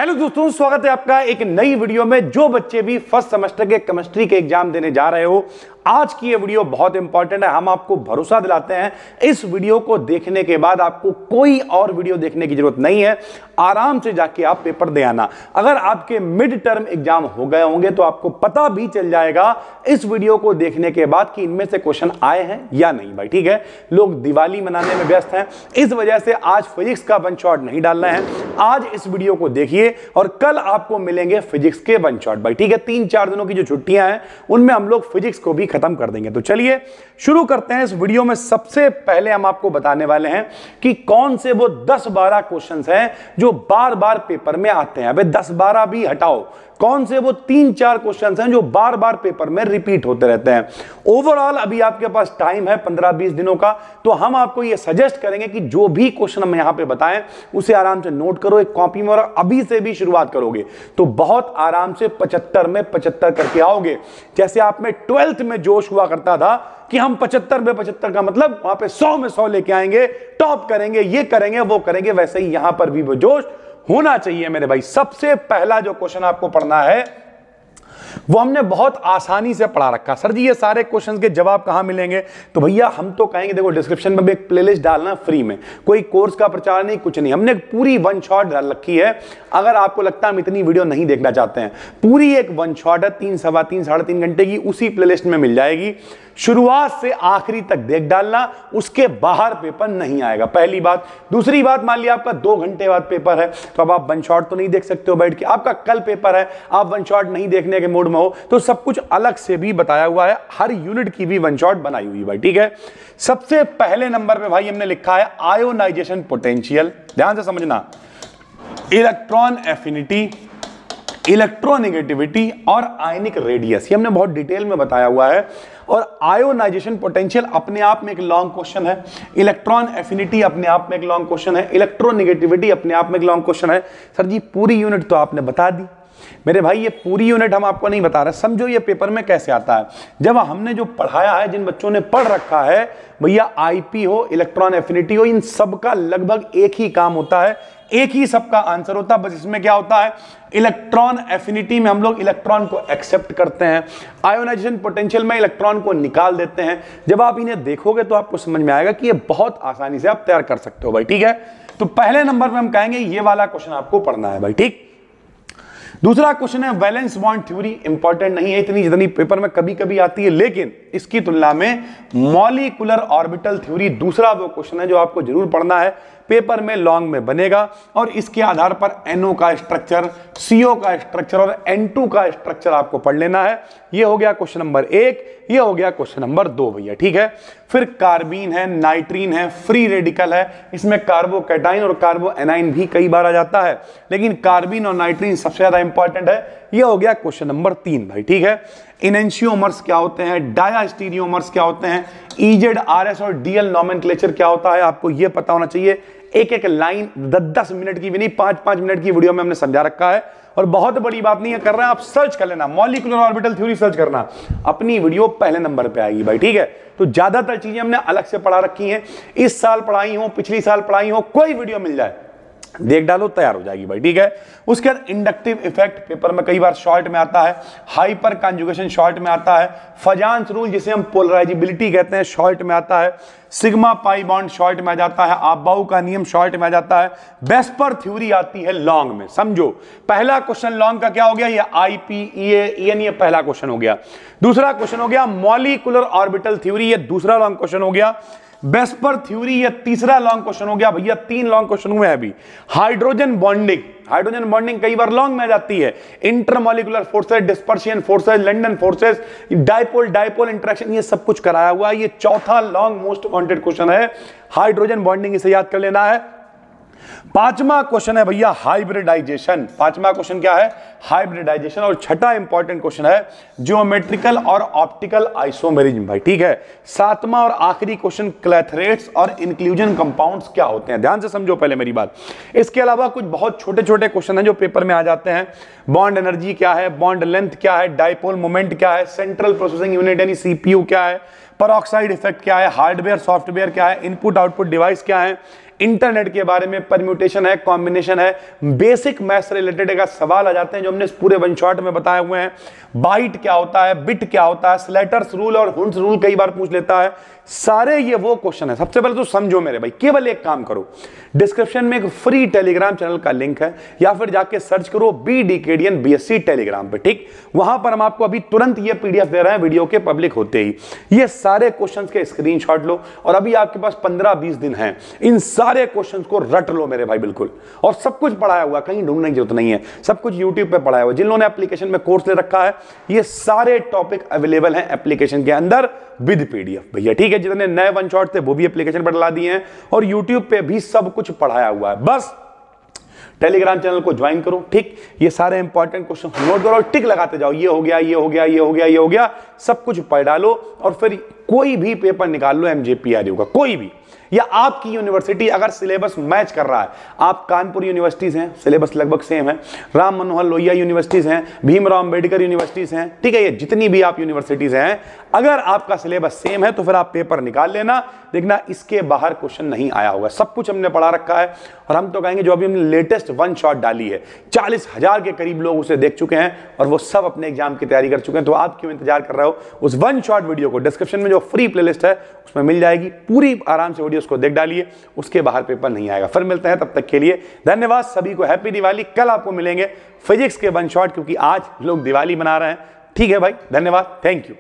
Hello दोस्तों, स्वागत है आपका एक नई वीडियो में। जो बच्चे भी फर्स्ट सेमेस्टर के केमिस्ट्री के एग्जाम देने जा रहे हो, आज की ये वीडियो बहुत इंपॉर्टेंट है। हम आपको भरोसा दिलाते हैं इस वीडियो को देखने के बाद आपको कोई और वीडियो देखने की जरूरत नहीं है। आराम से जाके आप पेपर दे आना। अगर आपके मिड टर्म एग्जाम हो गए होंगे तो आपको पता भी चल जाएगा इस वीडियो को देखने के बाद कि इनमें से क्वेश्चन आए हैं या नहीं। भाई ठीक है, लोग दिवाली मनाने में व्यस्त हैं, इस वजह से आज फिजिक्स का वन शॉट नहीं डालना है। आज इस वीडियो को देखिए और कल आपको मिलेंगे फिजिक्स के वन शॉट। भाई ठीक है, 3-4 दिनों की जो छुट्टियां हैं उनमें हम लोग फिजिक्स को भी खत्म कर देंगे। तो चलिए शुरू करते हैं। इस वीडियो में सबसे पहले हम आपको बताने वाले हैं कि कौन से वो 10-12 क्वेश्चंस हैं जो बार बार पेपर में आते हैं। अबे 10-12 भी हटाओ, कौन से वो 3-4 क्वेश्चंस हैं जो बार बार पेपर में रिपीट होते रहते हैं। ओवरऑल अभी आपके पास टाइम है 15-20 दिनों का, तो हम आपको ये सजेस्ट करेंगे कि जो भी क्वेश्चन हम यहां पे बताएं उसे आराम से नोट करो एक कॉपी में, और अभी से भी शुरुआत करोगे तो बहुत आराम से 75 में 75 करके आओगे। जैसे आप में 12th में जोश हुआ करता था कि हम 75 में 75 का मतलब वहां पे 100 में 100 लेके आएंगे, टॉप करेंगे, ये करेंगे वो करेंगे, वैसे ही यहां पर भी वो जोश होना चाहिए मेरे भाई। सबसे पहला जो क्वेश्चन आपको पढ़ना है वो हमने बहुत आसानी से पढ़ा रखा। सर जी ये सारे क्वेश्चंस के जवाब कहां मिलेंगे? तो भैया हम तो कहेंगे देखो डिस्क्रिप्शन में भी एक प्लेलिस्ट डालना फ्री में, कोई कोर्स का प्रचार नहीं, कुछ नहीं। हमने पूरी वन शॉट डाल रखी है। अगर आपको लगता है हम इतनी वीडियो नहीं देखना चाहते हैं, पूरी एक वन शॉट है 3, सवा 3, साढ़े 3 घंटे की, उसी प्लेलिस्ट में मिल जाएगी। शुरुआत से आखिरी तक देख डालना, उसके बाहर पेपर नहीं आएगा, पहली बात। दूसरी बात, मान लिया आपका 2 घंटे बाद पेपर है तो अब आप वन शॉट तो नहीं देख सकते हो बैठ के। आपका कल पेपर है, आप वन शॉट नहीं देखने के मूड में हो, तो सब कुछ अलग से भी बताया हुआ है, हर यूनिट की भी वन शॉट बनाई हुई भाई ठीक है। सबसे पहले नंबर पे भाई हमने लिखा है आयोनाइजेशन पोटेंशियल। ध्यान से समझना, इलेक्ट्रॉन एफिनिटी, इलेक्ट्रोनेगेटिविटी और आयनिक रेडियस, ये हमने बहुत डिटेल में बताया हुआ है। और आयोनाइजेशन पोटेंशियल अपने आप में एक लॉन्ग क्वेश्चन है, इलेक्ट्रॉन एफिनिटी अपने आप में एक लॉन्ग क्वेश्चन है, इलेक्ट्रोनेगेटिविटी अपने आप में एक लॉन्ग क्वेश्चन है। सर जी पूरी यूनिट तो आपने बता दी। मेरे भाई ये पूरी यूनिट हम आपको नहीं बता रहे, समझो ये पेपर में कैसे आता है। जब हमने जो पढ़ाया है, जिन बच्चों ने पढ़ रखा है, भैया आईपी हो, इलेक्ट्रॉन एफिनिटी हो, इन सब का लगभग एक ही काम होता है, एक ही सबका आंसर होता है। बस इसमें क्या होता है, इलेक्ट्रॉन एफिनिटी में हम लोग इलेक्ट्रॉन को एक्सेप्ट करते हैं, आयोनाइजेशन पोटेंशियल में इलेक्ट्रॉन को निकाल देते हैं। जब आप इन्हें देखोगे तो आपको समझ में आएगा कि ये बहुत आसानी से आप तैयार कर सकते हो भाई ठीक है। तो पहले नंबर पे हम कहेंगे ये वाला क्वेश्चन आपको पढ़ना है भाई ठीक। दूसरा क्वेश्चन है वैलेंस बॉन्ड थ्योरी। इंपॉर्टेंट नहीं है इतनी जितनी पेपर में कभी कभी आती है, लेकिन इसकी तुलना में मॉलिक्यूलर ऑर्बिटल थ्योरी दूसरा वो क्वेश्चन है जो आपको जरूर पढ़ना है, पेपर में लॉन्ग में बनेगा। और इसके आधार पर NO का स्ट्रक्चर, CO का स्ट्रक्चर और N2 का स्ट्रक्चर आपको पढ़ लेना है। ये हो गया क्वेश्चन नंबर 1, ये हो गया क्वेश्चन नंबर 2 भैया ठीक है। फिर कार्बीन है, नाइट्रीन है, फ्री रेडिकल है, इसमें कार्बोकैटाइन और कार्बो एनाइन भी कई बार आ जाता है, लेकिन कार्बीन और नाइट्रीन सबसे ज्यादा इंपॉर्टेंट है। ये हो गया क्वेश्चन नंबर 3 भाई ठीक है। इनेंशियोमर्स क्या होते हैं, डायास्टीरियोमर्स क्या होते हैं, EZRS और DL नॉमेनक्लेचर क्या होता है, आपको ये पता होना चाहिए। एक एक लाइन 10-10 मिनट की भी नहीं, 5-5 मिनट की वीडियो में हमने समझा रखा है, और बहुत बड़ी बात नहीं है, कर रहे हैं आप सर्च कर लेना, मॉलिक्यूलर ऑर्बिटल थ्योरी सर्च करना, अपनी वीडियो पहले नंबर पे आएगी भाई ठीक है। तो ज्यादातर चीजें हमने अलग से पढ़ा रखी हैं, इस साल पढ़ाई हो, पिछली साल पढ़ाई हो, कोई वीडियो मिल जाए देख डालो, तैयार हो जाएगी भाई ठीक है। उसके बाद इंडक्टिव इफेक्ट पेपर में कई बार शॉर्ट में आता है, हाइपर कॉन्जुगेशन शॉर्ट में आता है, फजांस रूल जिसे हम पोलराइजेबिलिटी कहते हैं शॉर्ट में आता है, सिग्मा पाई बॉन्ड शॉर्ट में आ जाता है, आबाउ का नियम शॉर्ट में आ जाता है, वेस्पर थ्योरी आती है लॉन्ग में। समझो पहला क्वेश्चन लॉन्ग का क्या हो गया, ये IPEN, ये पहला क्वेश्चन हो गया। दूसरा क्वेश्चन हो गया मॉलिक्यूलर ऑर्बिटल थ्योरी, ये दूसरा लॉन्ग क्वेश्चन हो गया। वेस्पर थ्योरी ये तीसरा लॉन्ग क्वेश्चन हो गया। भैया 3 लॉन्ग क्वेश्चन हुए अभी। हाइड्रोजन बॉन्डिंग, हाइड्रोजन बॉन्डिंग कई बार लॉन्ग में आ जाती है, intermolecular forces, dispersion forces, London forces, dipole dipole interaction, ये सब कुछ कराया हुआ है। ये चौथा लॉन्ग मोस्ट वांटेड क्वेश्चन है, हाइड्रोजन बॉन्डिंग, इसे याद कर लेना है। पांचवा क्वेश्चन है भैया हाइब्रिडाइजेशन। पांचवा क्वेश्चन क्या है, हाइब्रिडाइजेशन। और छठा इंपॉर्टेंट क्वेश्चन है ज्योमेट्रिकल और ऑप्टिकल आइसोमेरिज्म भाई ठीक है। सातवां और आखिरी क्वेश्चन क्लैथरेट्स और इंक्लूजन कंपाउंड्स क्या होते हैं, ध्यान से समझो पहले मेरी बात। इसके अलावा कुछ बहुत छोटे छोटे क्वेश्चन हैं जो पेपर में आ जाते हैं। बॉन्ड एनर्जी क्या है, बॉन्ड लेंथ क्या है, डाइपोल मोमेंट क्या है, सेंट्रल प्रोसेसिंग यूनिट यानी CPU क्या है, परऑक्साइड इफेक्ट क्या है, हार्डवेयर सॉफ्टवेयर क्या है, इनपुट आउटपुट डिवाइस क्या है, इंटरनेट के बारे में, परम्यूटेशन है, कॉम्बिनेशन है, बेसिक मैथ्स से रिलेटेड का सवाल आ जाते हैं जो हमने इस पूरे वन शॉट में बताए हुए हैं। बाइट क्या होता है, बिट क्या होता है, स्लेटर्स रूल और हुंस रूल कई बार पूछ लेता है। सारे ये वो क्वेश्चन है। सबसे पहले तो समझो मेरे भाई, केवल एक काम करो, डिस्क्रिप्शन में एक फ्री टेलीग्राम चैनल का लिंक है, या फिर जाके सर्च करो BDKDN BSc टेलीग्राम पे, ठीक। वहां पर हम आपको अभी तुरंत ये PDF दे रहे हैं वीडियो के पब्लिक होते ही। ये सारे क्वेश्चंस के स्क्रीनशॉट लो और अभी आपके पास 15-20 दिन हैं, इन सारे क्वेश्चंस को रट लो मेरे भाई बिल्कुल। और सब कुछ पढ़ाया हुआ, कहीं ढूंढने की जरूरत नहीं है, सब कुछ यूट्यूब पे पढ़ाया हुआ। जिन लोगों ने एप्लीकेशन में कोर्स ले रखा है, ये सारे टॉपिक अवेलेबल हैं एप्लीकेशन के अंदर विद PDF भैया, ठीक है। जितने नए वन शॉट थे वो भी एप्लीकेशन पर डला दिए हैं और यूट्यूब पे भी सब कुछ पढ़ाया हुआ है। बस टेलीग्राम चैनल को ज्वाइन करो, ठीक। ये सारे इंपॉर्टेंट क्वेश्चन नोट करो और टिक लगाते जाओ, ये हो गया, ये हो गया, ये हो गया, ये हो गया, सब कुछ पढ़ डालो और फिर कोई भी पेपर निकाल लो MJPRU का, कोई भी, या आपकी यूनिवर्सिटी अगर सिलेबस मैच कर रहा है। आप कानपुर यूनिवर्सिटीज हैं, सिलेबस लगभग सेम है, राम मनोहर लोहिया यूनिवर्सिटीज हैं, भीमराव अंबेडकर यूनिवर्सिटीज हैं, ठीक है। ये जितनी भी आप यूनिवर्सिटीज हैं, अगर आपका सिलेबस सेम है तो फिर आप पेपर निकाल लेना, देखना इसके बाहर क्वेश्चन नहीं आया होगा। सब कुछ हमने पढ़ा रखा है और हम तो कहेंगे जो अभी हमने लेटेस्ट वन शॉट डाली है, 40,000 के करीब लोग उसे देख चुके हैं और वो सब अपने एग्जाम की तैयारी कर चुके हैं। तो आप क्यों इंतजार कर रहे हो? उस वन शॉट वीडियो को डिस्क्रिप्शन में जो फ्री प्लेलिस्ट है उसमें मिल जाएगी, पूरी आराम से वीडियोस को देख डालिए, उसके बाहर पेपर नहीं आएगा। फिर मिलते हैं, तब तक के लिए धन्यवाद सभी को, हैप्पी दिवाली। कल आपको मिलेंगे फिजिक्स के वन शॉट, क्योंकि आज लोग दिवाली मना रहे हैं, ठीक है भाई, धन्यवाद, थैंक यू।